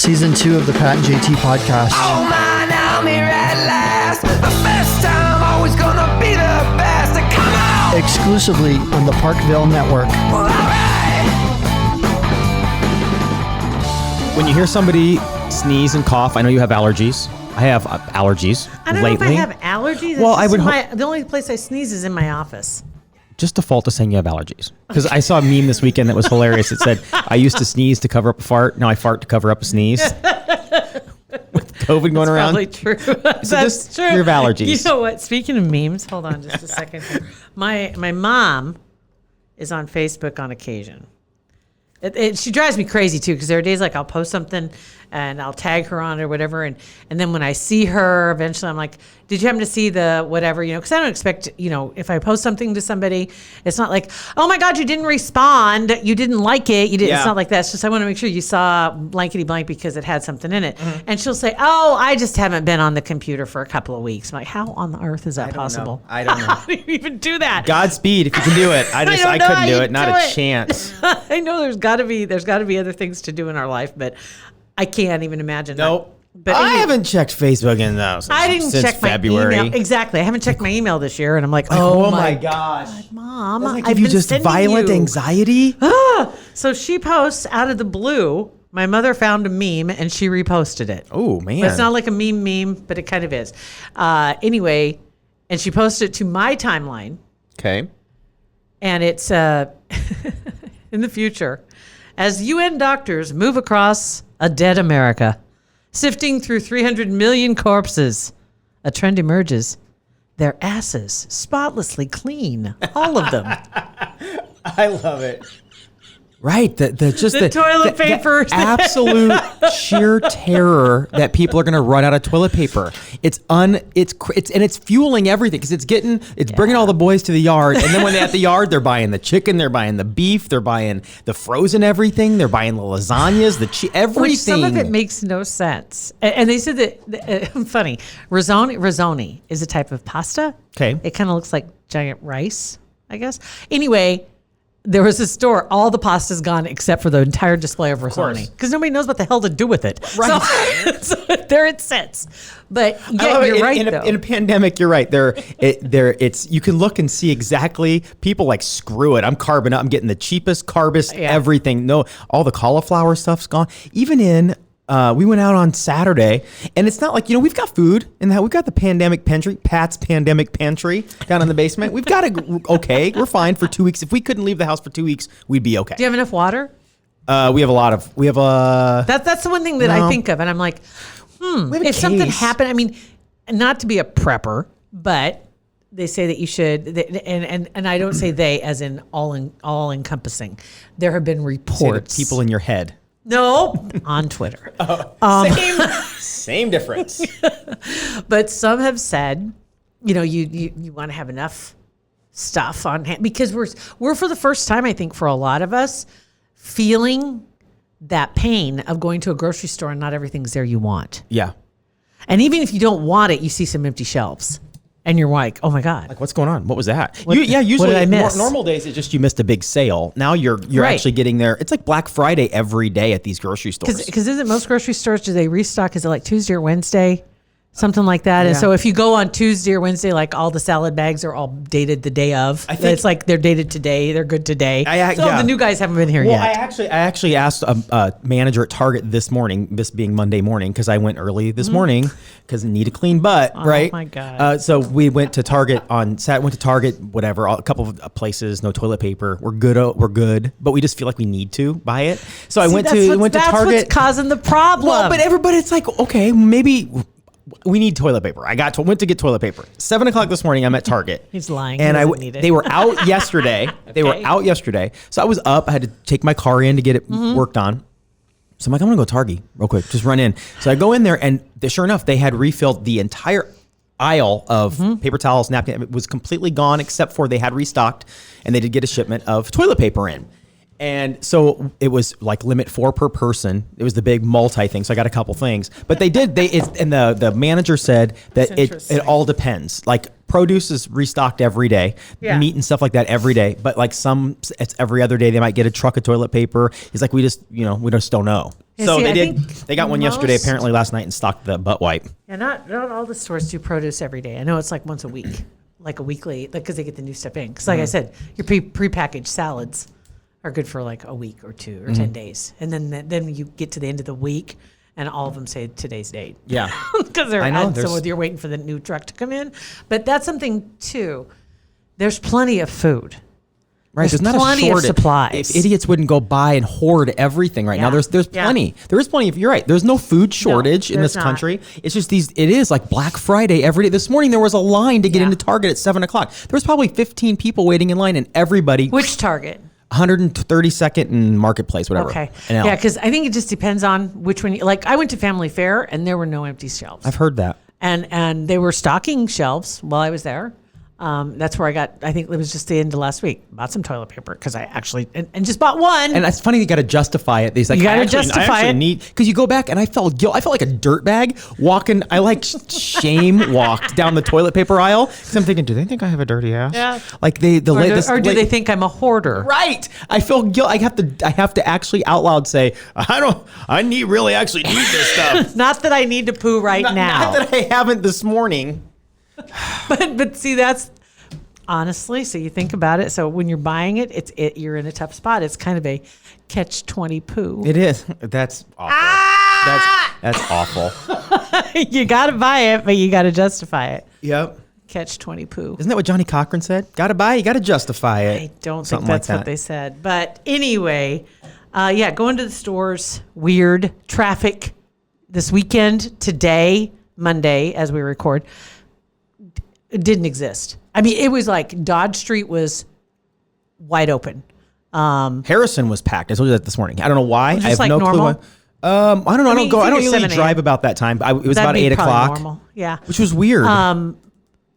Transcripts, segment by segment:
Season 2 of the Pat and JT podcast. Oh man, I'm here at last. The best time, always gonna be the best. Come on! Exclusively on the Parkville Network. All right. When you hear somebody sneeze and cough, I know you have allergies. I have allergies I don't lately. know if I have allergies. Well, It's I would the only place I sneeze is in my office. Just default to saying you have allergies. Because I saw a meme this weekend that was hilarious. It said, I used to sneeze to cover up a fart. Now I fart to cover up a sneeze. With COVID going around. Probably true. So That's true. You have allergies. You know what? Speaking of memes, hold on just a second here. My mom is on Facebook on occasion. She drives me crazy too, because there are days like I'll post something and I'll tag her on it or whatever, and then when I see her eventually I'm like, did you happen to see the whatever, because I don't expect, if I post something to somebody, it's not like, oh my God, you didn't respond, you didn't like it, you didn't. It's not like that. It's just I want to make sure you saw blankety blank because it had something in it. Mm-hmm. And she'll say, oh, I just haven't been on the computer for a couple of weeks. I'm like, how on the earth is that possible? I don't know. How do you even do that? Godspeed if you can do it. I don't know couldn't how do you it. Not do a it. chance. I know there's got to be other things to do in our life, but I can't even imagine. Nope. But I anyway, haven't checked Facebook in since check February. my email. Exactly. I haven't checked my email this year, and I'm like, Oh my gosh. Mom, Doesn't it I've give you been just sending violent you. anxiety? So she posts out of the blue. My mother found a meme and she reposted it. Oh man. But it's not like a meme, but it kind of is. Anyway, and she posted it to my timeline, Okay. and it's in the future, as UN doctors move across a dead America, sifting through 300 million corpses, a trend emerges. Their asses spotlessly clean, all of them. I love it. Right, the toilet paper. the absolute sheer terror that people are going to run out of toilet paper. It's fueling everything because it's bringing all the boys to the yard, and then when they're at the yard, they're buying the chicken, they're buying the beef, they're buying the frozen everything, they're buying the lasagnas, everything. Which some of it makes no sense. And they said that funny. Rizzoni is a type of pasta. Okay. It kind of looks like giant rice, I guess. Anyway, there was a store, all the pasta's gone except for the entire display of rizzoni. Because nobody knows what the hell to do with it. Right. So there it sits. But yeah, you're right, though. In a pandemic, you're right. You can look and see exactly, people like, screw it. I'm carbon up. I'm getting the cheapest, carbest, everything. No, all the cauliflower stuff's gone. Even we went out on Saturday, and it's not like, we've got food and we've got the pandemic pantry, Pat's pandemic pantry down in the basement. We've got it okay. We're fine for 2 weeks. If we couldn't leave the house for 2 weeks, we'd be okay. Do you have enough water? We have That's the one thing that I think of, and I'm like, if something happened, I mean, not to be a prepper, but they say that you should, and I don't say they as in all encompassing. There have been reports. People in your head. No, on Twitter. Same difference. But some have said, you want to have enough stuff on hand, because we're for the first time, I think, for a lot of us, feeling that pain of going to a grocery store and not everything's there you want. Yeah. And even if you don't want it, you see some empty shelves. And you're like, oh my God. Like, what's going on? What was that? what Usually did I miss? Normal days, it's just you missed a big sale. Now you're Right. actually getting there. It's like Black Friday every day at these grocery stores. Because isn't most grocery stores, do they restock? Is it like Tuesday or Wednesday? Something like that. Yeah. And so if you go on Tuesday or Wednesday, like all the salad bags are all dated the day of. I think it's like they're dated today. They're good today. Yeah. The new guys haven't been here Well, yet. I actually asked a manager at Target this morning, this being Monday morning, because I went early this morning because I need a clean butt, right? Oh my God. So we went to Target on Saturday. Went to Target, whatever, a couple of places, no toilet paper. We're good, but we just feel like we need to buy it. So I went to Target. That's what's causing the problem. Well, but everybody, it's like, okay, maybe we need toilet paper. Went to get toilet paper. 7 o'clock this morning, I'm at Target. He's lying. And He doesn't need it. they were out yesterday. They were out yesterday. So I was up. I had to take my car in to get it worked on. So I'm like, I'm going to go to Target real quick. Just run in. So I go in there, and sure enough, they had refilled the entire aisle of paper towels, napkin. It was completely gone, except for they had restocked, and they did get a shipment of toilet paper in. And so it was like limit 4 per person. It was the big multi thing. So I got a couple things, but and the manager said that it all depends. Like produce is restocked every day, meat and stuff like that every day. But like it's every other day. They might get a truck of toilet paper. He's like, we just don't know. Yeah, So see, they I did. think They got one yesterday, most- apparently last night, and stocked the butt wipe. Yeah, not all the stores do produce every day. I know it's like once a week, like a weekly, like because they get the new stuff in. Because like I said, your prepackaged salads are good for like a week or 2 or 10 days, and then you get to the end of the week, and all of them say today's date. Yeah. Because they're I know, so there's- you're waiting for the new truck to come in. But that's something too. There's plenty of food. Right, There's there's not plenty a of shortage. supplies. If idiots wouldn't go buy and hoard everything right now, Yeah. there's Yeah. plenty. There is plenty. If you're right, there's no food shortage in there's this not. country. It's just it is like Black Friday every day. This morning there was a line to get Yeah. into Target at 7:00. There was probably 15 people waiting in line, and everybody. Which Target? 132nd and Marketplace, whatever. Okay. And L. Yeah, because I think it just depends on which one. Like I went to Family Fair and there were no empty shelves. I've heard that. And they were stocking shelves while I was there. That's where I got. I think it was just the end of last week. Bought some toilet paper because I actually and just bought one. And it's funny, you got to justify it. He's like, You gotta I justify it. need because you go back and I felt guilt. I felt like a dirtbag walking. I like shame walked down the toilet paper aisle because I'm thinking, do they think I have a dirty ass? Yeah. Like or do they think I'm a hoarder? Right. I feel guilt. I have to actually out loud say, I really actually need this stuff. Not that I need to poo right now. Not that I haven't this morning. but see, that's honestly. So you think about it. So when you're buying it, you're in a tough spot. It's kind of a catch-20 poo. It is. That's awful. That's awful. You got to buy it, but you got to justify it. Yep. Catch-20 poo. Isn't that what Johnny Cochran said? Got to buy, you got to justify it. I don't think Something that's like what that. they said. But anyway, going to the stores, weird traffic this weekend, today, Monday, as we record, it didn't exist. I mean, it was like Dodge Street was wide open. Harrison was packed. I told you that this morning. I don't know why. Was I this have like no normal? clue why. I don't know. I I mean, don't you go. I don't figure usually 7 drive a.m. about that time. It was That'd about be 8 probably o'clock, normal. Yeah. which was weird.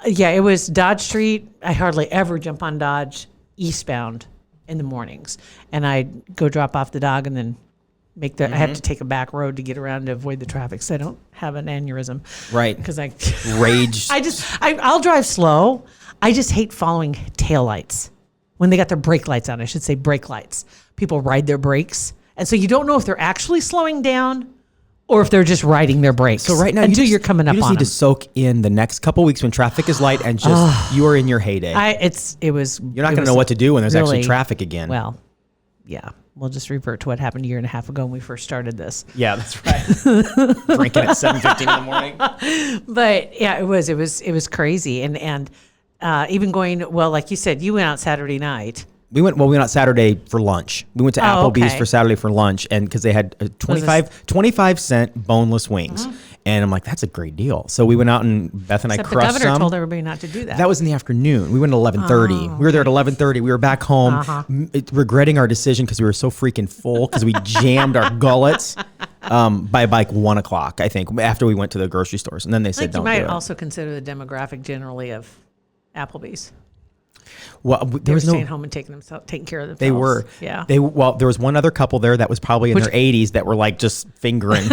Yeah, it was Dodge Street. I hardly ever jump on Dodge eastbound in the mornings. And I go drop off the dog and then I have to take a back road to get around to avoid the traffic so I don't have an aneurysm. Right. Because I Rage. I'll drive slow. I just hate following taillights. When they got their brake lights on, I should say brake lights. People ride their brakes. And so you don't know if they're actually slowing down or if they're just riding their brakes. So right now, until you're coming up you just on need to them. soak in the next couple weeks when traffic is light and just you are in your heyday. You're You're not going to know what to do when there's actually traffic again. Well, yeah. We'll just revert to what happened a year and a half ago when we first started this. Yeah, that's right. Drinking at 7:15 in the morning. But yeah, it was crazy. And even going, like you said, you went out Saturday night. We went out Saturday for lunch. We went to Applebee's okay. for Saturday for lunch, and because they had 25-cent boneless wings, and I'm like, that's a great deal. So we went out and Beth and Except I the crushed governor some. told everybody not to do that. That was in the afternoon. We went at 11:30. We were there at 11:30. We were back home, regretting our decision because we were so freaking full because we jammed our gullets by like 1 o'clock, I think, after we went to the grocery stores, and then they I said, think you "Don't might do it." also consider the demographic generally of Applebee's. Well, They there were was no. staying home and taking care of themselves. They were. Yeah. There was one other couple there that was probably in their 80s that were like just fingering,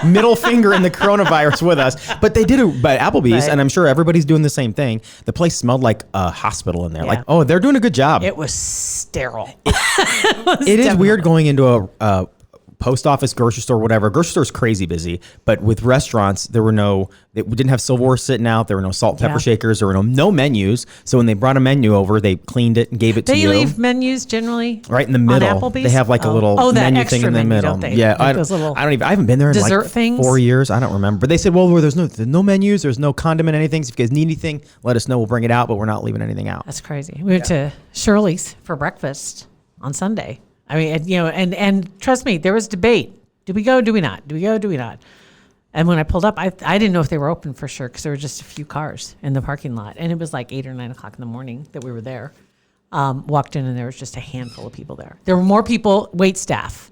middle finger in the coronavirus with us. But they did it by Applebee's, Right. and I'm sure everybody's doing the same thing. The place smelled like a hospital in there. Yeah. Like, oh, they're doing a good job. It was sterile. It is weird going into a post office, grocery store, whatever. Grocery store is crazy busy, but with restaurants, we didn't have silverware sitting out. There were no salt and pepper Yeah. shakers. There were no menus. So when they brought a menu over, they cleaned it and gave it to They you. leave menus generally Right in the middle. on Applebee's? They have like a little that menu extra thing in the menu, middle. don't they? Yeah, Like those little I haven't been there in dessert like things? 4 years. I don't remember. But they said, well, there's no menus, there's no condiment, anything. So if you guys need anything, let us know. We'll bring it out, but we're not leaving anything out. That's crazy. We went to Shirley's for breakfast on Sunday. I mean, and trust me, there was debate. Do we go? Do we not? Do we go? Do we not? And when I pulled up, I didn't know if they were open for sure because there were just a few cars in the parking lot. And it was like 8 or 9 o'clock in the morning that we were there. Walked in and there was just a handful of people there. There were more people, wait staff,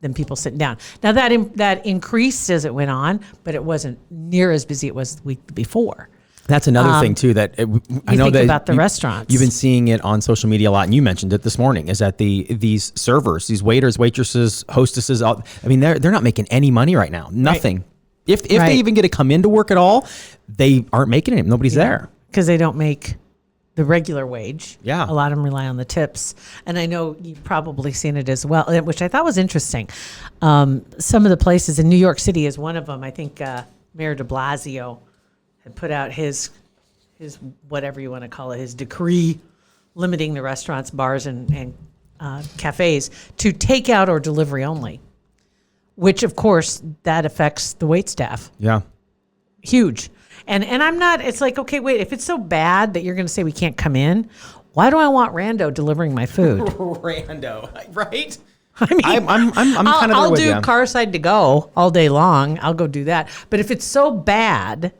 than people sitting down. Now that increased as it went on, but it wasn't near as busy as it was the week before. That's another thing too that I know think that about the restaurants. You've been seeing it on social media a lot, and you mentioned it this morning. Is that these servers, these waiters, waitresses, hostesses? I mean, they're not making any money right now. Nothing. If they even get to come into work at all, they aren't making it. Nobody's there. Because they don't make the regular wage. Yeah. A lot of them rely on the tips. And I know you've probably seen it as well, which I thought was interesting. Some of the places in New York City is one of them. I think Mayor de Blasio had put out his whatever you want to call it, his decree limiting the restaurants, bars, and cafes to takeout or delivery only, which of course that affects the wait staff. Yeah. Huge. And I'm not, it's like, okay, wait, if it's so bad that you're going to say we can't come in, why do I want Rando delivering my food? Rando, right? I mean, I'm kind of I'll with do you. Carside to go all day long. I'll go do that. But if it's so bad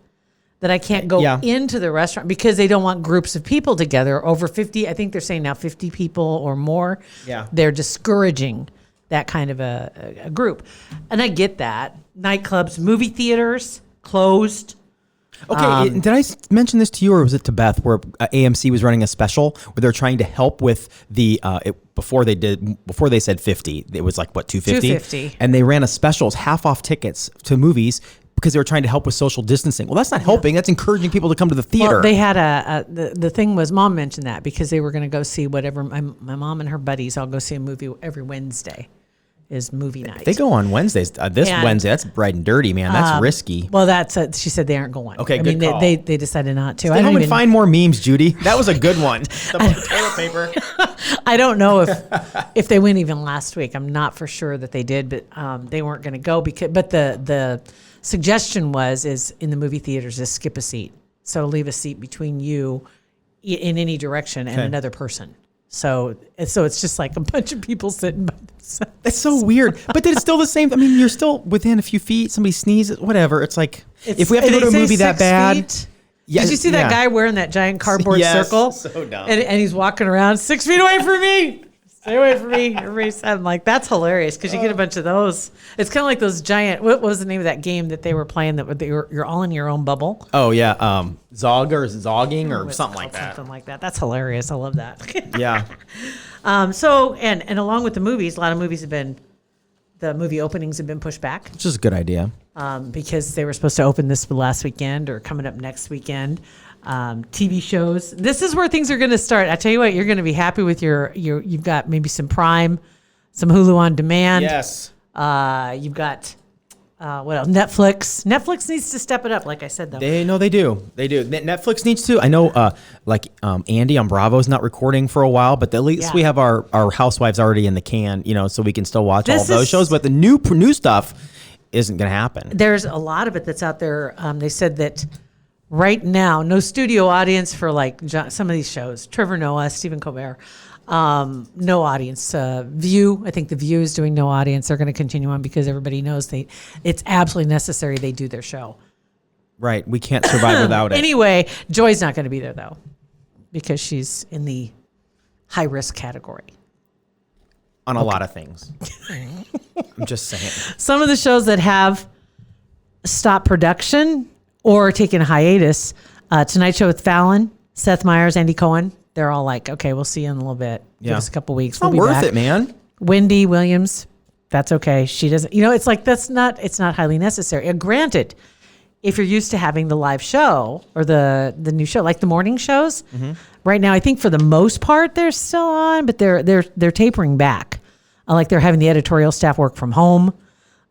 that I can't go into the restaurant because they don't want groups of people together over 50, I think they're saying now 50 people or more. Yeah. They're discouraging that kind of a group. And I get that. Nightclubs, movie theaters, closed. Okay, did I mention this to you, or was it to Beth, where AMC was running a special where they're trying to help with the before they said 50, it was like what, 250? 250. And they ran a special, it's half off tickets to movies because they were trying to help with social distancing. Well, that's not helping. That's encouraging people to come to the theater. Well, they had the thing was, Mom mentioned that because they were going to go see whatever, my mom and her buddies all go see a movie every Wednesday is movie night. They go on Wednesdays. Wednesday, that's bright and dirty, man. That's risky. Well, she said they aren't going. Okay, I good mean, call. they decided not to. Stay home and find more memes, Judy. That was a good one. The toilet paper. I don't know if they went even last week. I'm not for sure that they did, but they weren't going to go but the suggestion is in the movie theaters is skip a seat. So leave a seat between you in any direction and another person. So it's just like a bunch of people sitting by themselves. It's so weird, but then it's still the same. I mean, you're still within a few feet. Somebody sneezes, whatever. It's like if we have to go to a movie that bad. Yeah, did you see that guy wearing that giant cardboard circle? So dumb. And he's walking around 6 feet away from me. Stay away from me. I'm like, that's hilarious because you get a bunch of those. It's kind of like those giant. What was the name of that game that they were playing? You're all in your own bubble. Oh yeah, Zog or Zogging or something like that. Something like that. That's hilarious. I love that. Yeah. So along with the movies, a lot of movies the movie openings have been pushed back. Which is a good idea. Because they were supposed to open this last weekend or coming up next weekend. TV shows. This is where things are going to start. I tell you what, you're going to be happy with you've got maybe some Prime, some Hulu on demand. Yes. You've got what else? Netflix. Netflix needs to step it up, like I said, though. They do. Netflix needs to. I know, Andy on Bravo's not recording for a while, but at least we have our Housewives already in the can, so we can still watch all of those shows. But the new stuff isn't going to happen. There's a lot of it that's out there. They said that right now, no studio audience for some of these shows. Trevor Noah, Stephen Colbert. No audience. View, I think The View is doing no audience. They're going to continue on because everybody knows it's absolutely necessary they do their show. Right. We can't survive without it. Anyway, Joy's not going to be there, though, because she's in the high-risk category. On a lot of things. I'm just saying. Some of the shows that have stopped production or taken a hiatus, Tonight Show with Fallon, Seth Meyers, Andy Cohen, they're all like, okay, we'll see you in a little bit. Give us a couple weeks. It's not worth it, man. Wendy Williams, that's okay. She doesn't, it's like, it's not highly necessary. Granted, if you're used to having the live show or the new show, like the morning shows, right now, I think for the most part, they're still on, but they're tapering back. Like they're having the editorial staff work from home.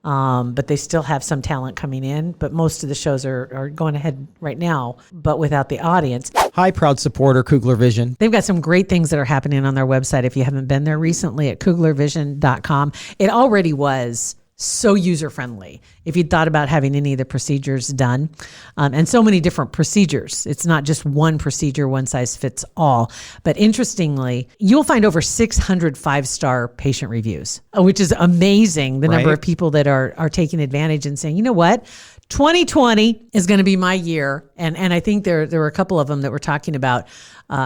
But they still have some talent coming in. But most of the shows are going ahead right now, but without the audience. Hi, proud supporter, Kugler Vision. They've got some great things that are happening on their website. If you haven't been there recently at kuglervision.com, it already was so user-friendly. If you thought about having any of the procedures done, and so many different procedures. It's not just one procedure, one size fits all. But interestingly, you'll find over 600 5-star patient reviews, which is amazing. The number of people that are taking advantage and saying, you know what? 2020 is going to be my year. And I think there were a couple of them that were talking about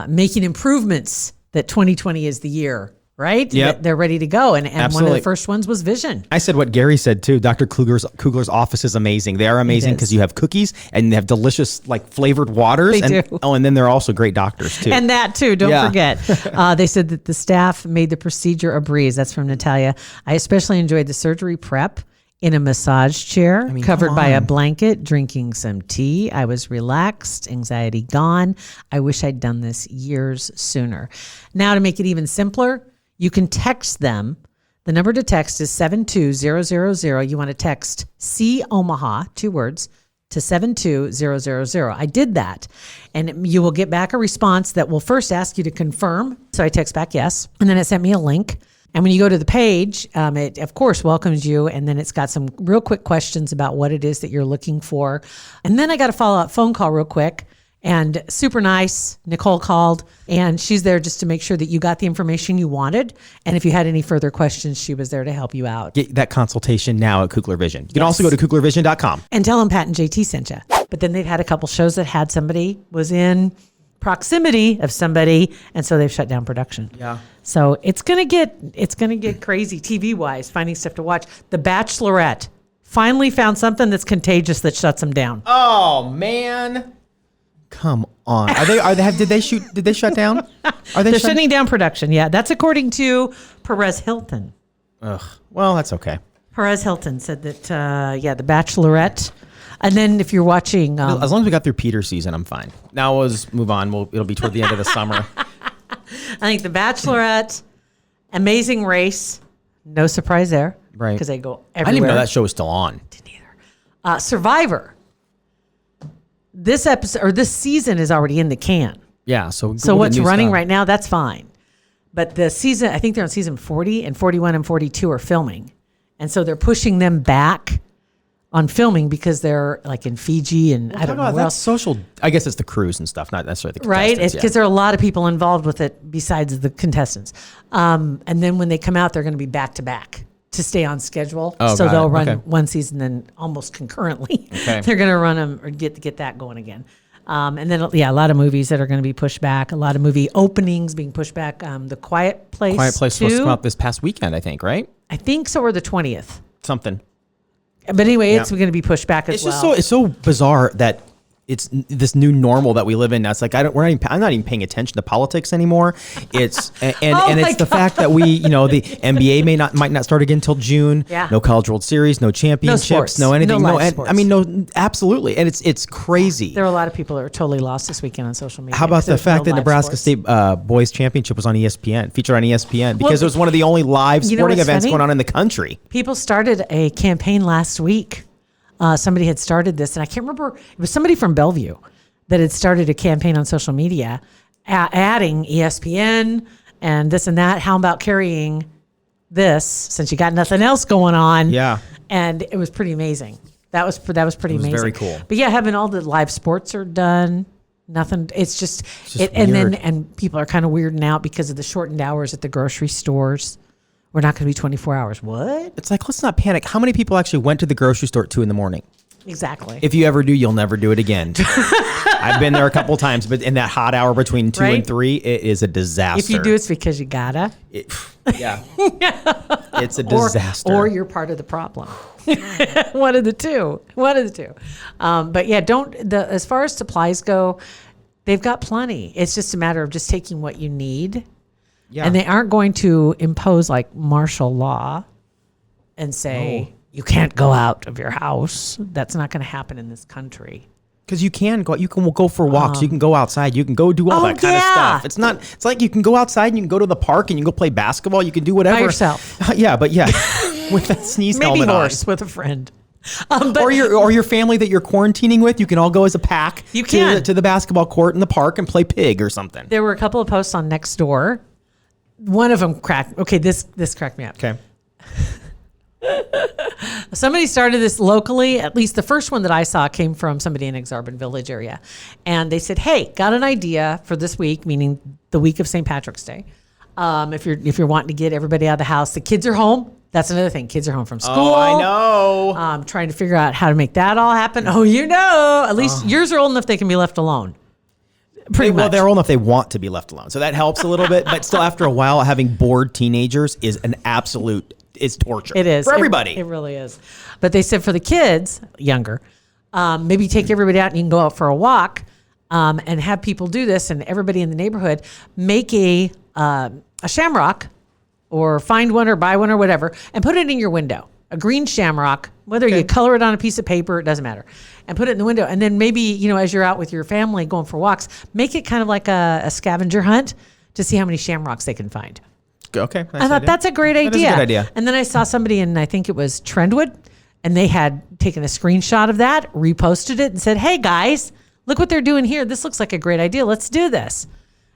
making improvements, that 2020 is the year. Right? Yep. They're ready to go. And one of the first ones was Vision. I said what Gary said too. Dr. Kugler's office is amazing. They are amazing because you have cookies and they have delicious flavored waters. They do. Oh, and then they're also great doctors too. And that too, don't forget. They said that the staff made the procedure a breeze. That's from Natalia. I especially enjoyed the surgery prep in a massage chair, covered come by a on. blanket, drinking some tea. I was relaxed, anxiety gone. I wish I'd done this years sooner. Now, to make it even simpler, you can text them. The number to text is 72000. You want to text C Omaha, 2 words, to 72000. I did that. And you will get back a response that will first ask you to confirm. So I text back yes. And then it sent me a link. And when you go to the page, it, of course, welcomes you. And then it's got some real quick questions about what it is that you're looking for. And then I got a follow-up phone call real quick. And super nice. Nicole called, and she's there just to make sure that you got the information you wanted. And if you had any further questions, she was there to help you out. Get that consultation now at Kugler Vision. You can also go to kuglervision.com. And tell them Pat and JT sent you. But then they've had a couple shows that had somebody was in proximity of somebody, and so they've shut down production. Yeah. So it's gonna get crazy TV wise, finding stuff to watch. The Bachelorette finally found something that's contagious that shuts them down. Oh man. Come on. Did they shut down? Are they They're shutting down production. Yeah, that's according to Perez Hilton. Ugh. Well, that's okay. Perez Hilton said that The Bachelorette. And then if you're watching As long as we got through Peter's season, I'm fine. Now let's move on. It'll be toward the end of the summer. I think The Bachelorette, Amazing Race, no surprise there. Right. Because they go everywhere. I didn't even know that show was still on. Didn't either. Survivor. This episode or this season is already in the can. Yeah. So what's running right now, that's fine. But the season, I think they're on season 40 and 41 and 42 are filming. And so they're pushing them back on filming because they're like in Fiji and I don't know where that's else. social. I guess it's the cruise and stuff, not necessarily the Right? contestants. Because there are a lot of people involved with it besides the contestants. And then when they come out, they're going to be back to back to stay on schedule. Oh, so got they'll it. run Okay. one season then almost concurrently. Okay. They're going to run them or get that going again. And then, a lot of movies that are going to be pushed back, a lot of movie openings being pushed back. The Quiet Place. Quiet Place was supposed to 2, come out this past weekend, I think, right? I think so, or the 20th. Something. But anyway, Yeah. it's going to be pushed back as It's well. just so bizarre that it's this new normal that we live in now. It's like I'm not even paying attention to politics anymore. It's and my it's the fact that the NBA might not start again until June. Yeah. No College World Series, no championships, sports. no anything. No live sports. Absolutely, and it's crazy. There are a lot of people that are totally lost this weekend on social media. How about because the there's fact no that live Nebraska sports. State boys championship was on ESPN, featured on ESPN, because Well, it was one of the only live you know sporting what's events funny? going on in the country. People started a campaign last week. Somebody had started this, and I can't remember. It was somebody from Bellevue that had started a campaign on social media, adding ESPN and this and that. How about carrying this since you got nothing else going on? Yeah. And it was pretty amazing. That was pretty amazing. very cool. But yeah, having all the live sports are done. Nothing. It's just weird. and people are kind of weirding out because of the shortened hours at the grocery stores. We're not going to be 24 hours. What? It's like, let's not panic. How many people actually went to the grocery store at 2 a.m? Exactly. If you ever do, you'll never do it again. I've been there a couple times, but in that hot hour between 2 Right? and 3, it is a disaster. If you do, it's because you gotta. Yeah. It's a disaster. Or you're part of the problem. One of the two. But yeah, as far as supplies go, they've got plenty. It's just a matter of just taking what you need. Yeah. And they aren't going to impose like martial law and say you can't go out of your house. That's not going to happen in this country. Because you can go for walks. You can go outside. You can go do all that kind of stuff. It's like you can go outside and you can go to the park and you can go play basketball. You can do whatever. By yourself. Yeah, with that sneeze Maybe helmet horse with a friend. But on. Or your family that you're quarantining with, you can all go as a pack You can. to the basketball court in the park and play pig or something. there were a couple of posts on Nextdoor. One of them cracked. Okay, this cracked me up. Okay. Somebody started this locally. At least the first one that I saw came from somebody in Exarban Village area. And they said, hey, got an idea for this week, meaning the week of St. Patrick's Day. If you're wanting to get everybody out of the house, the kids are home. That's another thing. Kids are home from school. Oh, I know. Trying to figure out how to make that all happen. Oh, at least yours are old enough they can be left alone. Pretty Well, much. they're old enough they want to be left alone. So that helps a little bit. But still, after a while, having bored teenagers is it's torture. It is. For everybody. It really is. But they said for the kids, younger, maybe take everybody out and you can go out for a walk and have people do this, and everybody in the neighborhood make a shamrock or find one or buy one or whatever and put it in your window. a green shamrock, whether you color it on a piece of paper, it doesn't matter, and put it in the window. And then maybe, as you're out with your family going for walks, make it kind of like a scavenger hunt to see how many shamrocks they can find. Okay. I thought that's a great idea. That is a good idea. And then I saw somebody in, I think it was Trendwood, and they had taken a screenshot of that, reposted it, and said, "Hey guys, look what they're doing here. This looks like a great idea. Let's do this."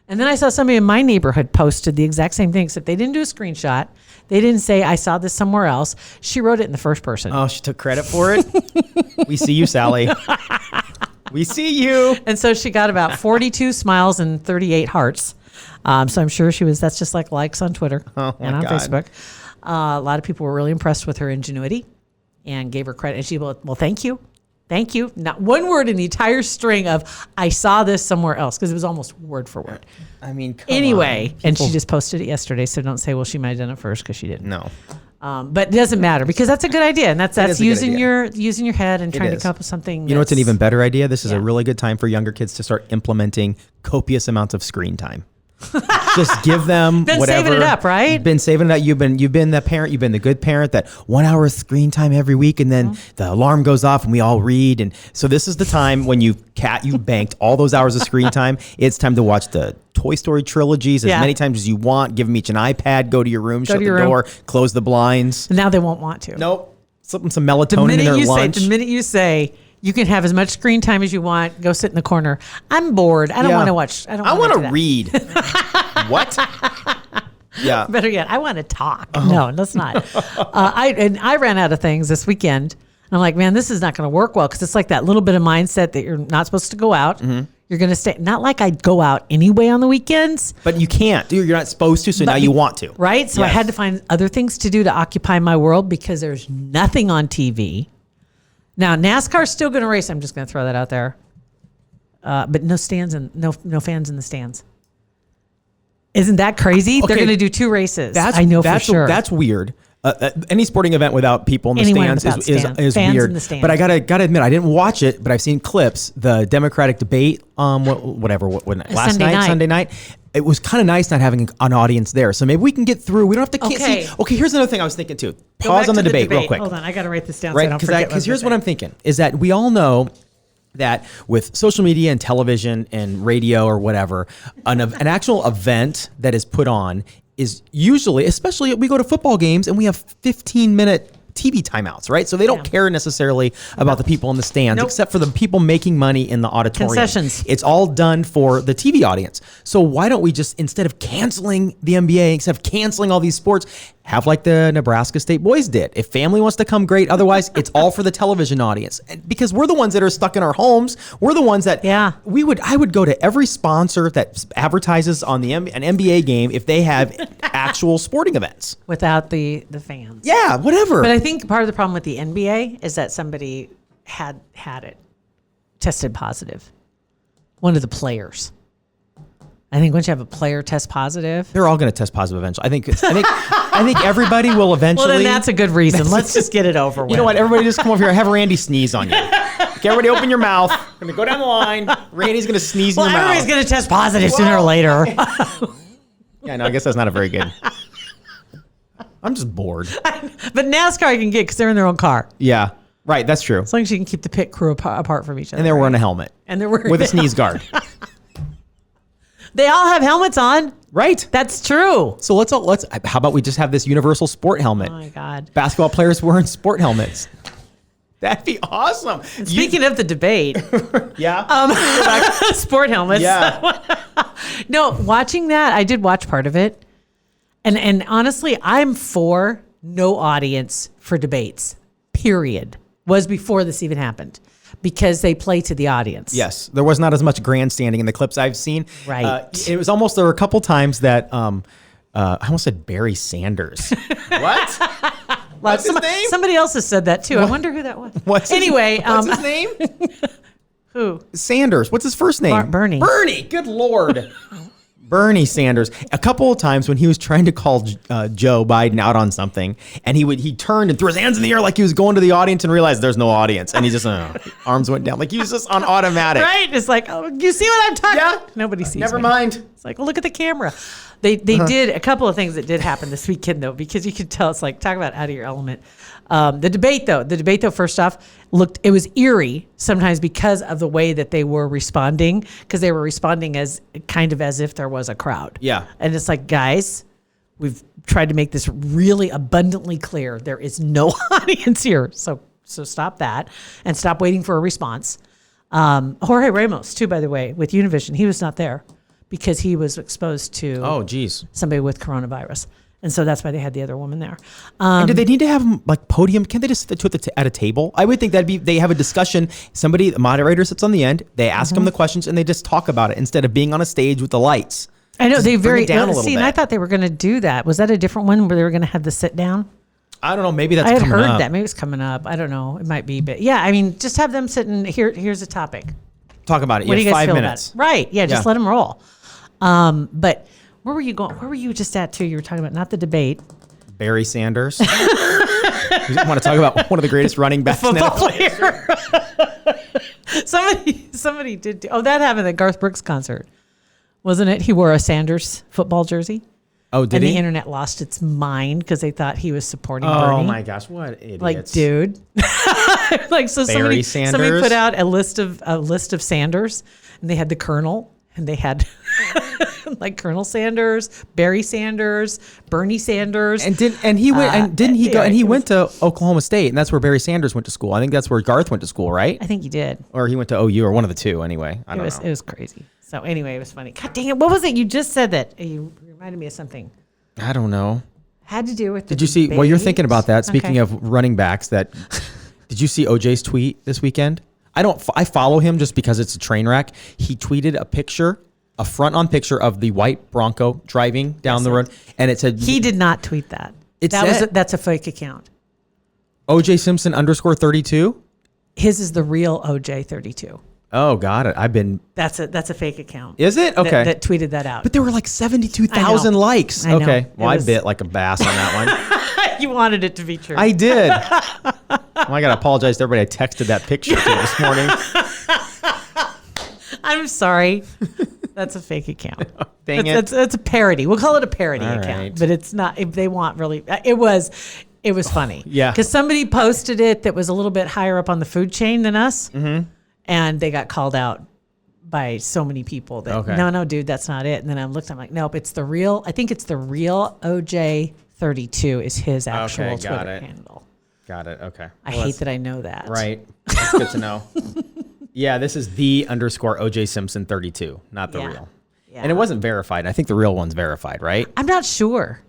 And then I saw somebody in my neighborhood posted the exact same thing, except they didn't do a screenshot. They didn't say, "I saw this somewhere else." She wrote it in the first person. Oh, she took credit for it? We see you, Sally. We see you. And so she got about 42 smiles and 38 hearts. So I'm sure that's just like likes on Twitter and on God. Facebook. A lot of people were really impressed with her ingenuity and gave her credit. And she, well, thank you. Thank you. Not one word in the entire string of, "I saw this somewhere else," because it was almost word for word. I mean, come Anyway, on. and she just posted it yesterday. So don't say, "Well, she might have done it first," because she didn't. No. But it doesn't matter, because that's a good idea. And that's is a good using idea. your head and trying to is. come up with something. You know what's an even better idea? This is Yeah. a really good time for younger kids to start implementing copious amounts of screen time. Just give them Been whatever. saving it up, right? You've been saving it up. You've been the parent. You've been the good parent that 1 hour of screen time every week, and then the alarm goes off, and we all read. And so this is the time when you banked all those hours of screen time. It's time to watch the Toy Story trilogies as many times as you want. Give them each an iPad. Go to your room. Shut the door. Close the blinds. Now they won't want to. Nope. Slip them some melatonin in their lunch. The minute you say you can have as much screen time as you want, go sit in the corner. I'm bored. I don't want to watch. I want to read. What? Yeah. Better yet, I want to talk. No, that's not. I ran out of things this weekend. And I'm like, man, this is not going to work well, because it's like that little bit of mindset that you're not supposed to go out. You're going to stay. Not like I'd go out anyway on the weekends. But you can't. You're not supposed to, so now you want to. Right? So I had to find other things to do to occupy my world, because there's nothing on TV. Now, NASCAR's still going to race. I'm just going to throw that out there. But no stands and no fans in the stands. Isn't that crazy? Okay. They're going to do 2 races. I know for sure. That's weird. Any sporting event without people in the Anyone stands without is fans weird. in the stands. But I gotta admit, I didn't watch it, but I've seen clips. The Democratic debate, Sunday night. It was kind of nice not having an audience there. So maybe we can get through. We don't have to. Okay. See, okay, here's another thing I was thinking too. Go Pause back on the to debate real quick. Hold on, I got to write this down. Right, so I don't forget. because here's what I'm thinking is that we all know that with social media and television and radio or whatever, an actual event that is put on is usually, especially we go to football games and we have 15-minute TV timeouts, right? So they don't care necessarily about the people in the stands, except for the people making money in the auditorium. Concessions. It's all done for the TV audience. So why don't we just, instead of canceling the NBA, instead of canceling all these sports, have like the Nebraska State boys did? If family wants to come, great. Otherwise, it's all for the television audience. And because we're the ones that are stuck in our homes. We're the ones that I would go to every sponsor that advertises on an NBA game if they have actual sporting events. Without the fans. Yeah, whatever. But I think part of the problem with the NBA is that somebody had it tested positive. One of the players. I think once you have a player test positive, they're all going to test positive eventually. I think everybody will eventually. Well, then that's a good reason. Let's just get it over with. You know what? Everybody just come over here. Have Randy sneeze on you. Okay, everybody open your mouth. We're going to go down the line. Randy's going to sneeze in your mouth. Everybody's going to test positive sooner or later. Yeah, no, I guess that's not a very good. I'm just bored. But NASCAR I can get because they're in their own car. Yeah, right. That's true. As long as you can keep the pit crew apart from each other. And they're wearing a helmet. And they're wearing with a sneeze guard. They all have helmets on. Right. That's true. So let's how about we just have this universal sport helmet? Oh my God. Basketball players wearing sport helmets. That'd be awesome. Speaking of the debate. Yeah. Sport helmets. Yeah. No, watching that, I did watch part of it. And honestly, I'm for no audience for debates, period. Was before this even happened. Because they play to the audience. Yes, there was not as much grandstanding in the clips I've seen. Right. It was almost, there were a couple times that, I almost said Barry Sanders. What? What's his name? Somebody else has said that too. I wonder who that was. What's his name? Who? Sanders. What's his first name? Bernie. Bernie. Good Lord. Bernie Sanders. A couple of times when he was trying to call Joe Biden out on something, and he turned and threw his hands in the air like he was going to the audience and realized there's no audience, and he just arms went down like he was just on automatic. Right? It's like, oh, you see what I'm talking about? Nobody sees. Never me. mind. like, well, look at the camera. They did a couple of things that did happen this weekend, though, because you could tell it's like, talk about out of your element. The debate, though, first off, it was eerie sometimes because of the way that they were responding, because they were responding as if there was a crowd. Yeah. And it's like, guys, we've tried to make this really abundantly clear. There is no audience here. So stop that and stop waiting for a response. Jorge Ramos, too, by the way, with Univision, he was not there because he was exposed to somebody with coronavirus. And so that's why they had the other woman there. And do they need to have like podium? Can't they just sit at a table? I would think they have a discussion. Somebody, the moderator sits on the end. They ask them the questions and they just talk about it instead of being on a stage with the lights. I know just they bring it down a little bit. And I thought they were going to do that. Was that a different one where they were going to have the sit down? I don't know. Maybe that's I had coming heard up. that. Maybe it's coming up. I don't know. It might be, but yeah. I mean, just have them sitting here. Here's a topic. Talk about it. What do you guys 5 feel minutes. about it? Right. Yeah. Just let them roll. But where were you going? Where were you just at too? You were talking about not the debate. Barry Sanders. You want to talk about one of the greatest running backs Football now? player. Somebody did. That happened at Garth Brooks' concert, wasn't it? He wore a Sanders football jersey. Oh, did and he? The internet lost its mind because they thought he was supporting Bernie. Oh my gosh, what idiots! Like, dude. Like, so somebody put out a list of Sanders, and they had the Colonel, and they had like Colonel Sanders, Barry Sanders, Bernie Sanders, and he went to Oklahoma State, and that's where Barry Sanders went to school. I think that's where Garth went to school, right? I think he did, or he went to OU, or one of the two. Anyway, I don't know. It was crazy. So anyway, it was funny. God dang it! What was it? You just said that. You reminded me of something. I don't know. Had to do with. Did you see? Well, you're thinking about that. Speaking of running backs, did you see OJ's tweet this weekend? I follow him just because it's a train wreck. He tweeted a front-on picture of the white Bronco driving down the road, and it said he did not tweet that. That's a fake account. OJ Simpson _32. His is the real OJ 32. Oh, got it. That's a fake account. Is it? Okay. That tweeted that out. But there were like 72,000 likes. I know. Okay. Well, I bit like a bass on that one. You wanted it to be true. I did. Well, I got to apologize to everybody I texted that picture to this morning. I'm sorry. That's a fake account. Dang it. It's a parody. We'll call it a parody All account. right. But it's not, if they want really, it was funny. Yeah. Because somebody posted it that was a little bit higher up on the food chain than us. Mm-hmm. And they got called out by so many people that, no, dude, that's not it. And then I'm like, nope, it's the real, I think it's the real OJ 32 is his actual Twitter handle. Got it. Okay. I hate that I know that. Right. That's good to know. Yeah, this is the _OJ Simpson 32, not the real. Yeah. And it wasn't verified. I think the real one's verified, right? I'm not sure.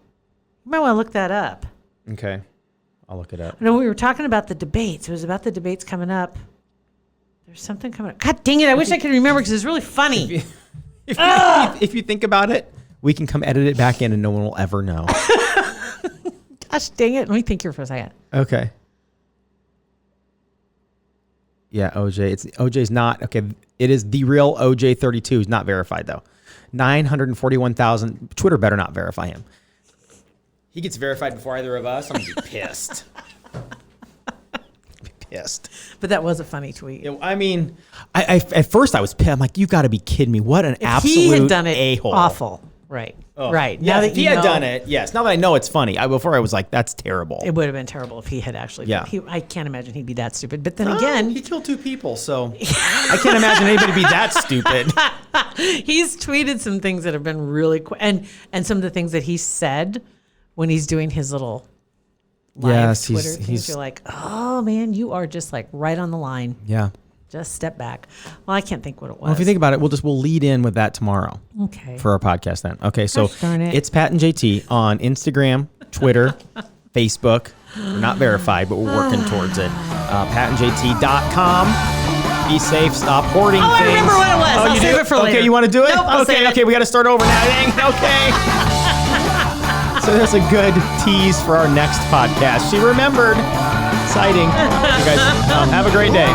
You might want to look that up. Okay. I'll look it up. No, we were talking about the debates. It was about the debates coming up. There's something coming up. God dang it. I wish I could remember because it's really funny. If you think about it, we can come edit it back in and no one will ever know. Gosh dang it. Let me think here for a second. Okay. Yeah, OJ. OJ's not. Okay, it is the real OJ 32. He's not verified, though. 941,000. Twitter better not verify him. He gets verified before either of us. I'm going to be pissed. Pissed. But that was a funny tweet. Yeah, I mean, I at first I was pissed. I'm like, you got to be kidding me. What an absolute he had done it a-hole. Awful. Right. Oh. Right. Yeah, now that if he had done it, yes. Now that I know it's funny. Before I was like, that's terrible. It would have been terrible if he had actually. Yeah. I can't imagine he'd be that stupid. But then again. He killed 2 people, so I can't imagine anybody be that stupid. He's tweeted some things that have been really and some of the things that he said when he's doing his little live Twitter things. You're like, oh man, you are just like right on the line. Yeah. Just step back. Well, I can't think what it was. Well, if you think about it, we'll lead in with that tomorrow. Okay. For our podcast then. Okay, so darn it. It's Pat and JT on Instagram, Twitter, Facebook. We're not verified, but we're working towards it. PatandJT.com. Be safe. Stop hoarding things. I remember what it was. I'll save it for later. Okay, you want to do it? Nope, I'll save it. Okay, we got to start over now. Dang. Okay. So that's a good tease for our next podcast. She remembered. Exciting. You guys have a great day.